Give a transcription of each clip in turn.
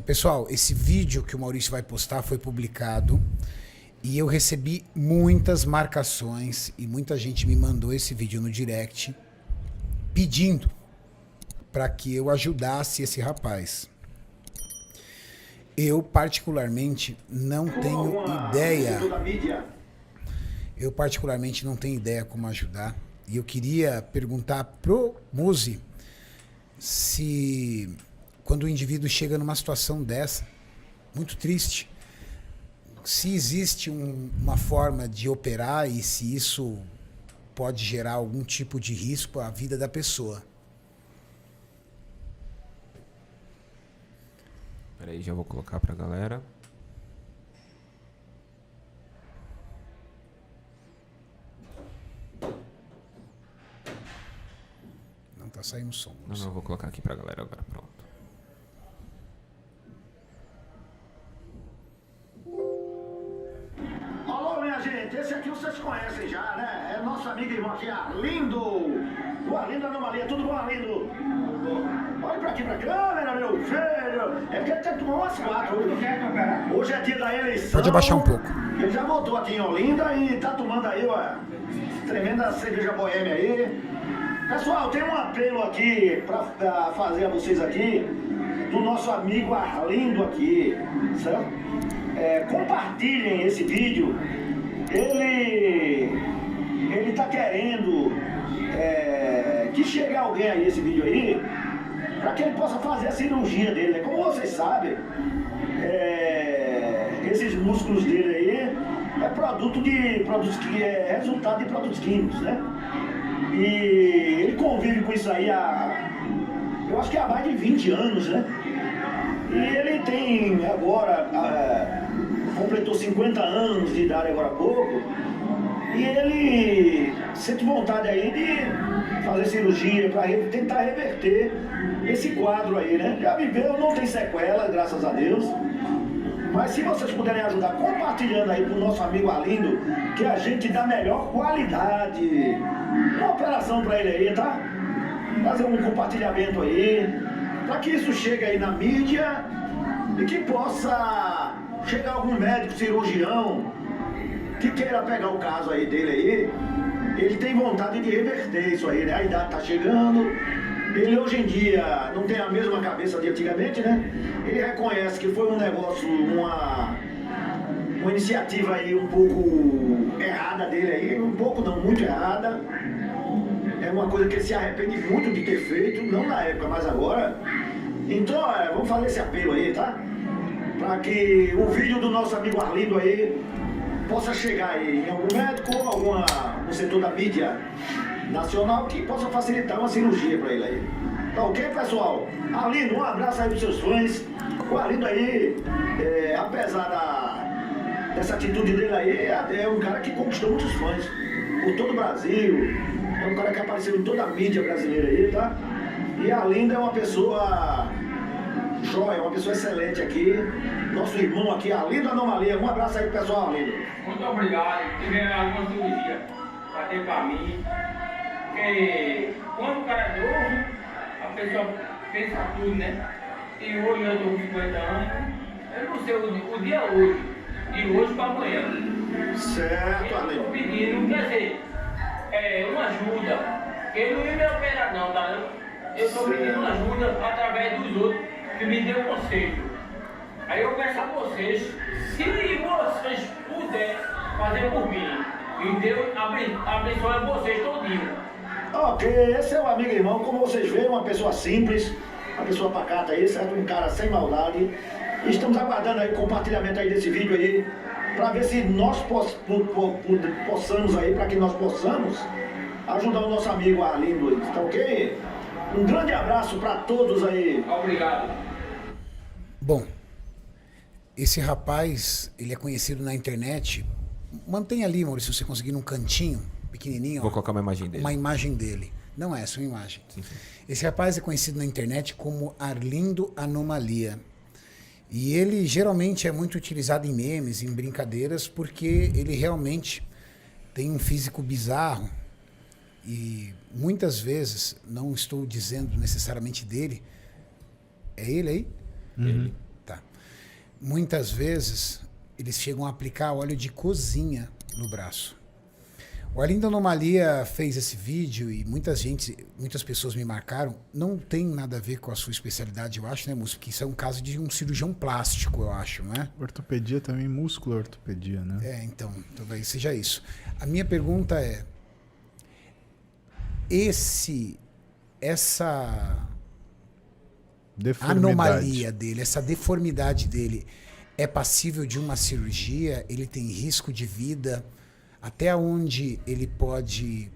Pessoal, esse vídeo que o Maurício vai postar foi publicado e eu recebi muitas marcações e muita gente me mandou esse vídeo no direct pedindo para que eu ajudasse esse rapaz. Eu, particularmente, não tenho ideia. Eu, particularmente, não tenho ideia como ajudar. E eu queria perguntar pro Muzi se, quando o indivíduo chega numa situação dessa, muito triste, se existe uma forma de operar e se isso pode gerar algum tipo de risco à vida da pessoa. Peraí, já vou colocar pra galera. Não tá saindo som. Não, eu vou colocar aqui pra galera agora, pronto. Alô, minha gente, esse aqui vocês conhecem já, né? É nosso amigo e irmão aqui, Arlindo. O Arlindo Anomalia, tudo bom, Arlindo? Olha pra aqui pra câmera, meu filho. É porque ele tem que tomar umas 4. Hoje é dia da eleição. Pode abaixar um pouco. Ele já voltou aqui em Olinda e tá tomando aí, ó, tremenda cerveja boêmia aí. Pessoal, tem um apelo aqui pra fazer a vocês aqui, do nosso amigo Arlindo aqui, certo? Compartilhem esse vídeo. Ele tá querendo que chegue alguém aí, esse vídeo aí, para que ele possa fazer a cirurgia dele, né? Como vocês sabem, esses músculos dele aí é resultado de produtos químicos, né? E ele convive com isso aí eu acho que há mais de 20 anos, né? E ele tem agora, completou 50 anos de idade agora há pouco, e ele sente vontade aí de fazer cirurgia para tentar reverter esse quadro aí, né? Já viveu, não tem sequela, graças a Deus. Mas se vocês puderem ajudar compartilhando aí pro nosso amigo Arlindo, que a gente dá melhor qualidade, uma operação para ele aí, tá? Fazer um compartilhamento aí, para que isso chegue aí na mídia e que possa chegar algum médico, cirurgião, que queira pegar o caso aí dele aí. Ele tem vontade de reverter isso aí, né? A idade tá chegando, ele hoje em dia não tem a mesma cabeça de antigamente, né? Ele reconhece que foi um negócio, uma iniciativa aí um pouco errada dele aí, um pouco não, muito errada. É uma coisa que ele se arrepende muito de ter feito, não na época, mas agora. Então, vamos fazer esse apelo aí, tá? Para que o vídeo do nosso amigo Arlindo aí possa chegar aí em algum médico ou no setor da mídia nacional que possa facilitar uma cirurgia para ele aí. Tá ok, pessoal? Arlindo, um abraço aí pros seus fãs. O Arlindo aí, apesar dessa atitude dele aí, é um cara que conquistou muitos fãs por todo o Brasil. É um cara que apareceu em toda a mídia brasileira aí, tá? E Arlindo é uma pessoa joia, uma pessoa excelente aqui. Nosso irmão aqui, Arlindo Anomalia. Um abraço aí, pessoal, Arlindo. Muito obrigado. Tive alguma cirurgia para ter para mim. Porque quando o cara é novo, a pessoa pensa tudo, né? E hoje eu estou com 50 anos, eu não sei o dia hoje, de hoje para amanhã. Certo, Eu Arlindo. estou pedindo, quer dizer, uma ajuda. Ele não ia me operar não, tá? Eu estou pedindo ajuda através dos outros que me deu conselho. Aí eu peço a vocês, se vocês puderem fazer por mim, e Deus abençoe vocês todinho. Ok, esse é o amigo e irmão, como vocês veem, uma pessoa simples, uma pessoa pacata aí, certo? Um cara sem maldade. E estamos aguardando aí o compartilhamento aí desse vídeo aí, para ver se nós possamos aí, para que nós possamos ajudar o nosso amigo Arlindo, tá ok? Um grande abraço para todos aí. Obrigado. Bom, esse rapaz, ele é conhecido na internet. Mantenha ali, Maurício, se você conseguir num cantinho, pequenininho. Vou colocar uma imagem dele. Uma imagem dele. Não é essa, uma imagem. Sim, sim. Esse rapaz é conhecido na internet como Arlindo Anomalia. E ele geralmente é muito utilizado em memes, em brincadeiras, porque ele realmente tem um físico bizarro. E muitas vezes, não estou dizendo necessariamente dele. É ele aí? Ele. Tá. muitas vezes eles chegam a aplicar óleo de cozinha no braço. O Arlindo Anomalia fez esse vídeo e muitas pessoas me marcaram. Não tem nada a ver com a sua especialidade, eu acho, né, músculo? Porque isso é um caso de um cirurgião plástico, eu acho, não é? Ortopedia também, músculo ortopedia, né? Então, talvez seja isso. A minha pergunta é, essa anomalia dele, essa deformidade dele, é passível de uma cirurgia? Ele tem risco de vida? Até onde ele pode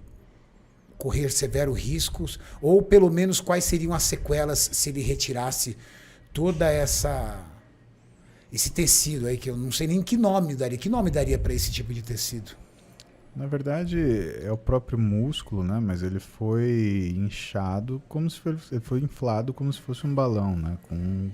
correr severos riscos? Ou, pelo menos, quais seriam as sequelas se ele retirasse toda esse tecido aí, que eu não sei nem que nome daria. Que nome daria para esse tipo de tecido? Na verdade, é o próprio músculo, né? Mas ele foi inchado, ele foi inflado como se fosse um balão, né? Com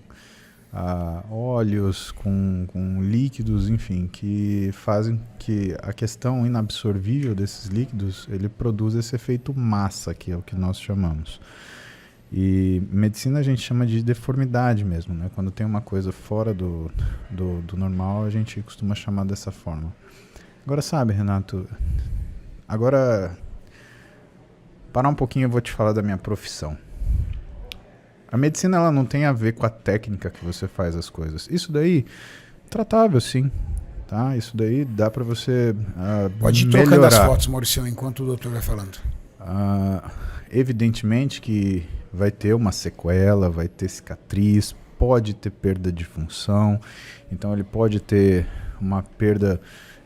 óleos, com líquidos, enfim, que fazem que a questão inabsorvível desses líquidos, ele produz esse efeito massa, que é o que nós chamamos. E medicina a gente chama de deformidade mesmo, né? Quando tem uma coisa fora do normal, a gente costuma chamar dessa forma. Agora, sabe, Renato, parar um pouquinho, eu vou te falar da minha profissão. A medicina, ela não tem a ver com a técnica que você faz as coisas. Isso daí, tratável, sim. Tá? Isso daí dá para você Pode ir trocando as fotos, Maurício, enquanto o doutor vai falando. Evidentemente que vai ter uma sequela, vai ter cicatriz, pode ter perda de função. Então, ele pode ter uma perda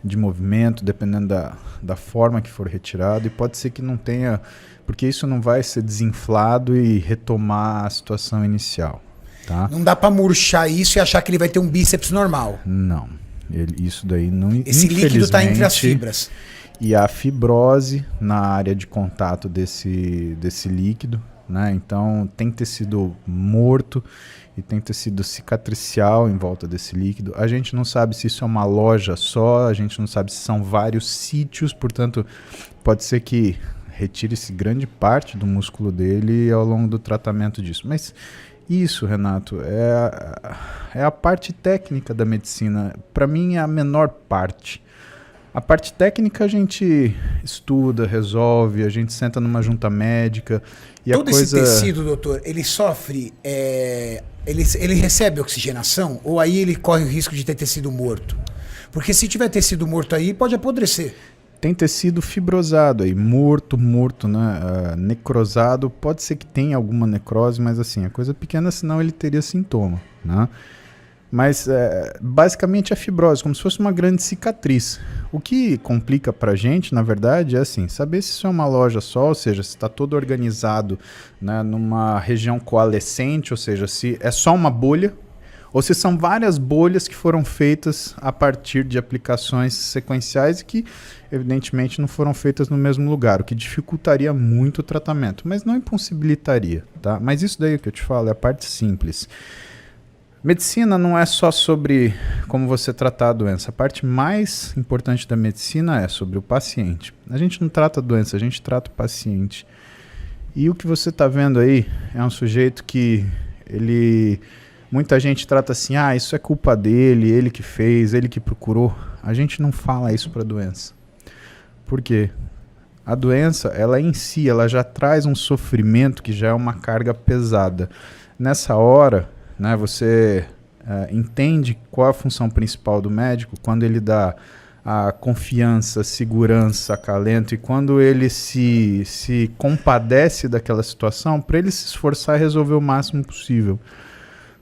de movimento, dependendo da forma que for retirado. E pode ser que não tenha... Porque isso não vai ser desinflado e retomar a situação inicial, tá? Não dá para murchar isso e achar que ele vai ter um bíceps normal. Não. Isso daí não... Esse líquido está entre as fibras. E a fibrose na área de contato desse líquido, né? Então tem tecido morto e tem tecido cicatricial em volta desse líquido. A gente não sabe se isso é uma loja só, a gente não sabe se são vários sítios, portanto pode ser que retire-se grande parte do músculo dele ao longo do tratamento disso. Mas isso, Renato, é a parte técnica da medicina. Para mim é a menor parte. A parte técnica a gente estuda, resolve, a gente senta numa junta médica. E todo esse tecido, doutor, ele sofre, ele recebe oxigenação ou aí ele corre o risco de ter tecido morto? Porque se tiver tecido morto aí, pode apodrecer. Tem tecido fibrosado aí, morto, né? Necrosado, pode ser que tenha alguma necrose, mas assim, é coisa pequena, senão ele teria sintoma, né? Mas basicamente é fibrose, como se fosse uma grande cicatriz. O que complica pra gente, na verdade, é assim, saber se isso é uma loja só, ou seja, se está todo organizado, né, numa região coalescente, ou seja, se é só uma bolha, ou se são várias bolhas que foram feitas a partir de aplicações sequenciais e que, evidentemente, não foram feitas no mesmo lugar, o que dificultaria muito o tratamento, mas não impossibilitaria, tá? Mas isso daí que eu te falo é a parte simples. Medicina não é só sobre como você tratar a doença. A parte mais importante da medicina é sobre o paciente. A gente não trata a doença, a gente trata o paciente. E o que você está vendo aí é um sujeito que muita gente trata assim, isso é culpa dele, ele que fez, ele que procurou. A gente não fala isso para a doença. Por quê? A doença, ela em si, ela já traz um sofrimento que já é uma carga pesada. Nessa hora, né, você entende qual a função principal do médico quando ele dá a confiança, segurança, acalento, e quando ele se compadece daquela situação para ele se esforçar e resolver o máximo possível.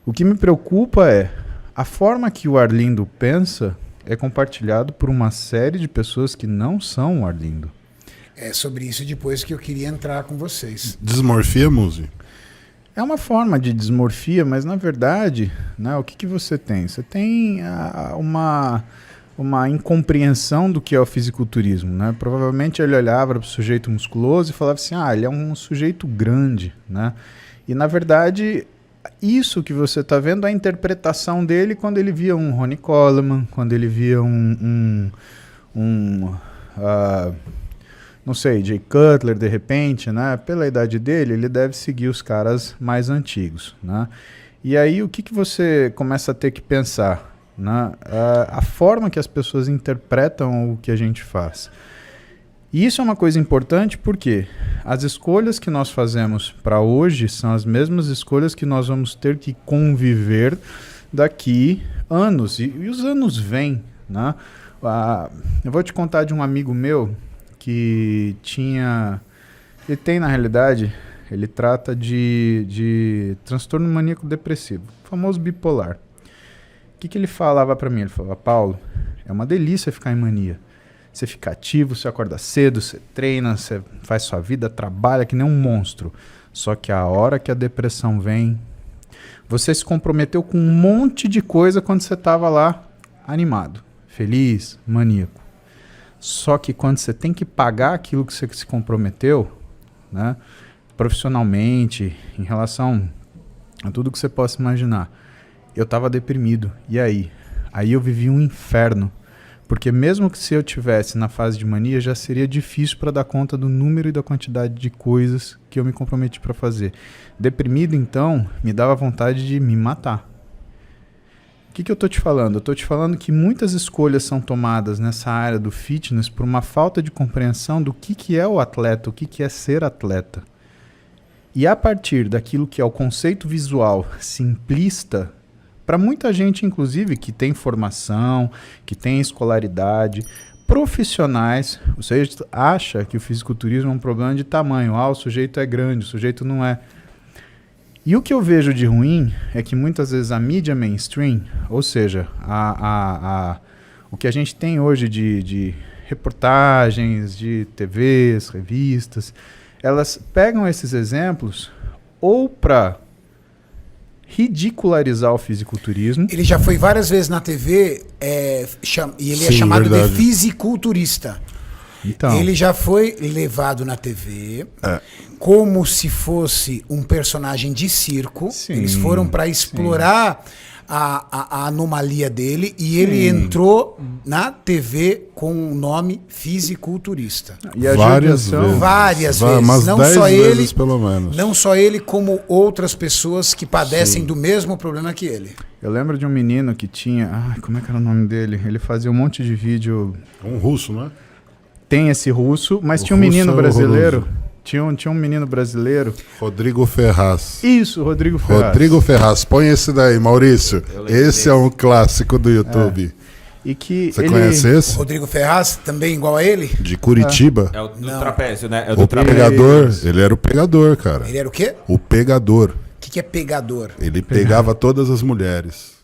O que me preocupa é a forma que o Arlindo pensa é compartilhado por uma série de pessoas que não são o Arlindo. É sobre isso depois que eu queria entrar com vocês. Dismorfia, Muzi? É uma forma de dismorfia, mas na verdade, né, o que você tem? Você tem uma incompreensão do que é o fisiculturismo, né? Provavelmente ele olhava para o sujeito musculoso e falava assim, ele é um sujeito grande, né? E na verdade, isso que você está vendo é a interpretação dele quando ele via um Ronnie Coleman, quando ele via não sei, Jay Cutler, de repente, né? Pela idade dele, ele deve seguir os caras mais antigos, né? E aí, o que você começa a ter que pensar? né? A forma que as pessoas interpretam o que a gente faz. E isso é uma coisa importante porque as escolhas que nós fazemos para hoje são as mesmas escolhas que nós vamos ter que conviver daqui anos. E os anos vêm, né? Eu vou te contar de um amigo meu que tinha... Ele tem, na realidade, ele trata de transtorno maníaco depressivo, famoso bipolar. O que ele falava para mim? Ele falava, Paulo, é uma delícia ficar em mania. Você fica ativo, você acorda cedo, você treina, você faz sua vida, trabalha que nem um monstro. Só que a hora que a depressão vem, você se comprometeu com um monte de coisa quando você estava lá animado, feliz, maníaco. Só que quando você tem que pagar aquilo que você se comprometeu, né, profissionalmente, em relação a tudo que você possa imaginar, eu estava deprimido. E aí? Aí eu vivi um inferno. Porque mesmo que se eu tivesse na fase de mania, já seria difícil para dar conta do número e da quantidade de coisas que eu me comprometi para fazer. Deprimido, então, me dava vontade de me matar. O que eu estou te falando? Eu estou te falando que muitas escolhas são tomadas nessa área do fitness por uma falta de compreensão do que é o atleta, o que é ser atleta. E a partir daquilo que é o conceito visual simplista, para muita gente, inclusive, que tem formação, que tem escolaridade, profissionais, você acha que o fisiculturismo é um problema de tamanho. O sujeito é grande, o sujeito não é. E o que eu vejo de ruim é que muitas vezes a mídia mainstream, ou seja, o que a gente tem hoje de reportagens, de TVs, revistas, elas pegam esses exemplos ou para ridicularizar o fisiculturismo. Ele já foi várias vezes na TV e ele é chamado de fisiculturista. Então, ele já foi levado na TV como se fosse um personagem de circo. Sim, eles foram para explorar a anomalia dele e ele entrou na TV com o nome fisiculturista. E a várias vezes. Várias vezes. Umas Não 10 só vezes, ele, pelo menos. não só ele, como outras pessoas que padecem do mesmo problema que ele. Eu lembro de um menino que tinha... como é que era o nome dele? Ele fazia um monte de vídeo... Um russo, não é? Tem esse russo, mas O tinha um russo menino é brasileiro. horroroso. Tinha um menino brasileiro. Rodrigo Ferraz. Isso, Rodrigo Ferraz. Rodrigo Ferraz. Põe esse daí, Maurício. Esse é um clássico do YouTube. E que Você conhece esse? Rodrigo Ferraz, também igual a ele? De Curitiba. É o do trapézio, né? É o O do trapézio. pegador. Ele era o pegador, cara. Ele era o quê? O pegador. O que é pegador? Ele pegava todas as mulheres.